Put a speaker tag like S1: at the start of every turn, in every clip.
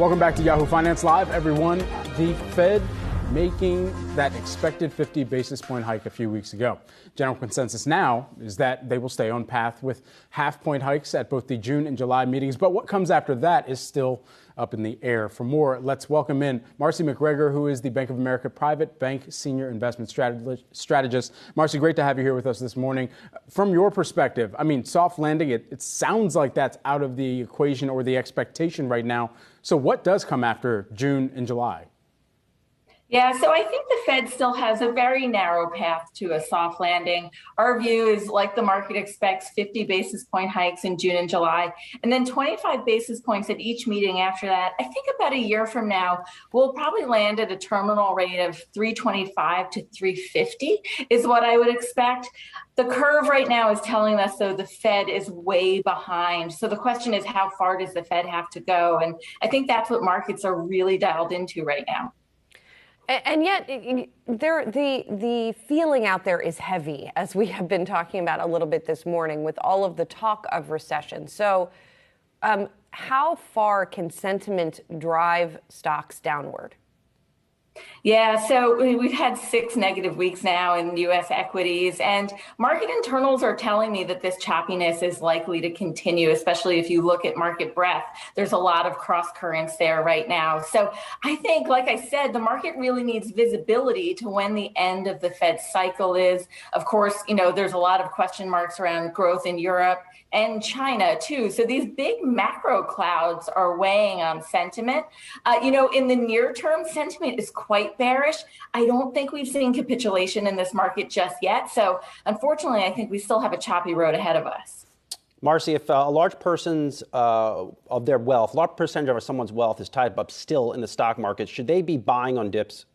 S1: Welcome back to Yahoo Finance Live, everyone. The Fed making that expected 50 basis point hike a few weeks ago. General consensus now is that they will stay on path with half-point hikes at both the June and July meetings. But what comes after that is still up in the air. For more, let's welcome in Marci McGregor, who is the Bank of America Private Bank Senior Investment Strategist. Marci, great to have you here with us this morning. From your perspective, I mean, soft landing, it sounds like that's out of the equation or the expectation right now. So what does come after June and July?
S2: Yeah, so I think the Fed still has a very narrow path to a soft landing. Our view is, like the market expects, 50 basis point hikes in June and July, and then 25 basis points at each meeting after that. I think about a year from now, we'll probably land at a terminal rate of 325 to 350 is what I would expect. The curve right now is telling us, though, the Fed is way behind. So the question is, how far does the Fed have to go? And I think that's what markets are really dialed into right now.
S3: And yet, the feeling out there is heavy, as we have been talking about a little bit this morning with all of the talk of recession. So how far can sentiment drive stocks downward?
S2: Yeah, so we've had 6 negative weeks now in U.S. equities, and market internals are telling me that this choppiness is likely to continue, especially if you look at market breadth. There's a lot of cross currents there right now. So I think, like I said, the market really needs visibility to when the end of the Fed cycle is. Of course, there's a lot of question marks around growth in Europe and China, too. So these big macro clouds are weighing on sentiment. In the near term, sentiment is quite bearish. I don't think we've seen capitulation in this market just yet. So unfortunately, I think we still have a choppy road ahead of us.
S4: Marci, if a large percentage of someone's wealth is tied up still in the stock market, should they be buying on dips?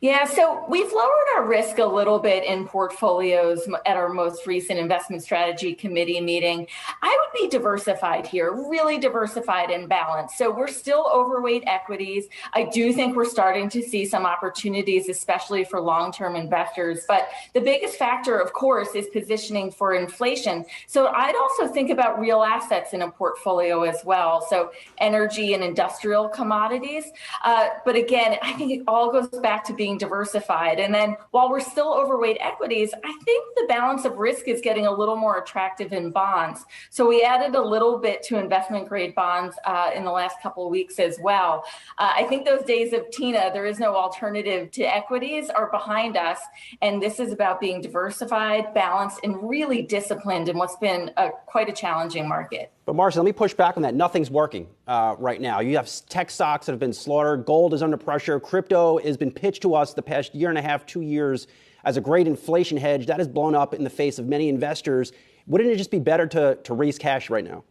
S2: Yeah, so we've lowered our risk a little bit in portfolios at our most recent investment strategy committee meeting. I would be diversified here, really diversified and balanced. So we're still overweight equities. I do think we're starting to see some opportunities, especially for long-term investors. But the biggest factor, of course, is positioning for inflation. So I'd also think about real assets in a portfolio as well. So energy and industrial commodities. But again, I think it all goes back to being diversified. And then while we're still overweight equities, I think the balance of risk is getting a little more attractive in bonds. So we added a little bit to investment grade bonds in the last couple of weeks as well. I think those days of Tina, there is no alternative to equities, are behind us. And this is about being diversified, balanced, and really disciplined in what's been quite a challenging market.
S4: But Marci, let me push back on that. Nothing's working right now. You have tech stocks that have been slaughtered. Gold is under pressure. Crypto has been pitched to us the past year and a half, 2 years as a great inflation hedge. That has blown up in the face of many investors. Wouldn't it just be better to raise cash right now?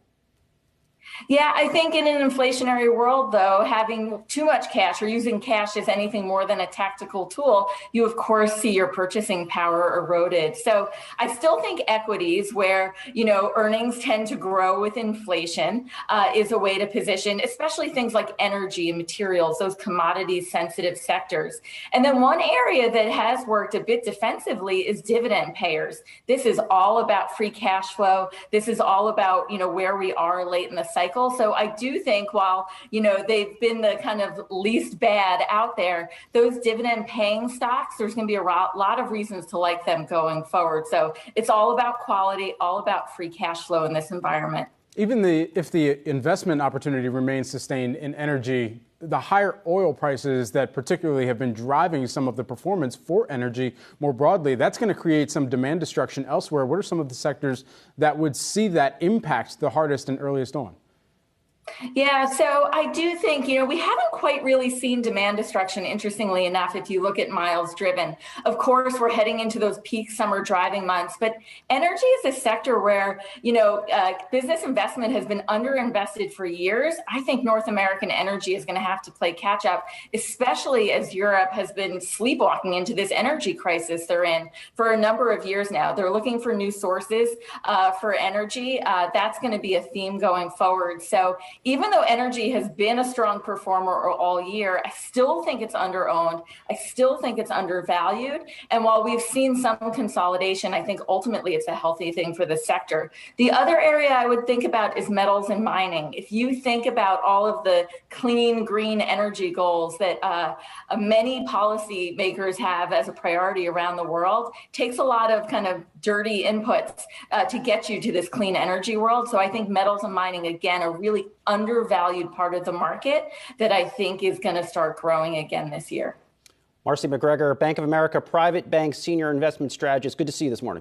S2: Yeah, I think in an inflationary world, though, having too much cash or using cash as anything more than a tactical tool, you, of course, see your purchasing power eroded. So I still think equities, where, earnings tend to grow with inflation, is a way to position, especially things like energy and materials, those commodity-sensitive sectors. And then one area that has worked a bit defensively is dividend payers. This is all about free cash flow. This is all about, where we are late in the cycle. So I do think while, they've been the kind of least bad out there, those dividend paying stocks, there's going to be a lot of reasons to like them going forward. So it's all about quality, all about free cash flow in this environment.
S1: Even if the investment opportunity remains sustained in energy, the higher oil prices that particularly have been driving some of the performance for energy more broadly, that's going to create some demand destruction elsewhere. What are some of the sectors that would see that impact the hardest and earliest on?
S2: Yeah, so I do think, we haven't quite really seen demand destruction, interestingly enough, if you look at miles driven. Of course, we're heading into those peak summer driving months, but energy is a sector where, business investment has been underinvested for years. I think North American energy is going to have to play catch up, especially as Europe has been sleepwalking into this energy crisis they're in for a number of years now. They're looking for new sources for energy. That's going to be a theme going forward. So even though energy has been a strong performer all year, I still think it's underowned. I still think it's undervalued. And while we've seen some consolidation, I think ultimately it's a healthy thing for the sector. The other area I would think about is metals and mining. If you think about all of the clean, green energy goals that many policymakers have as a priority around the world, takes a lot of kind of dirty inputs to get you to this clean energy world. So I think metals and mining, again, a really undervalued part of the market that I think is going to start growing again this year.
S4: Marci McGregor, Bank of America Private Bank Senior Investment Strategist. Good to see you this morning.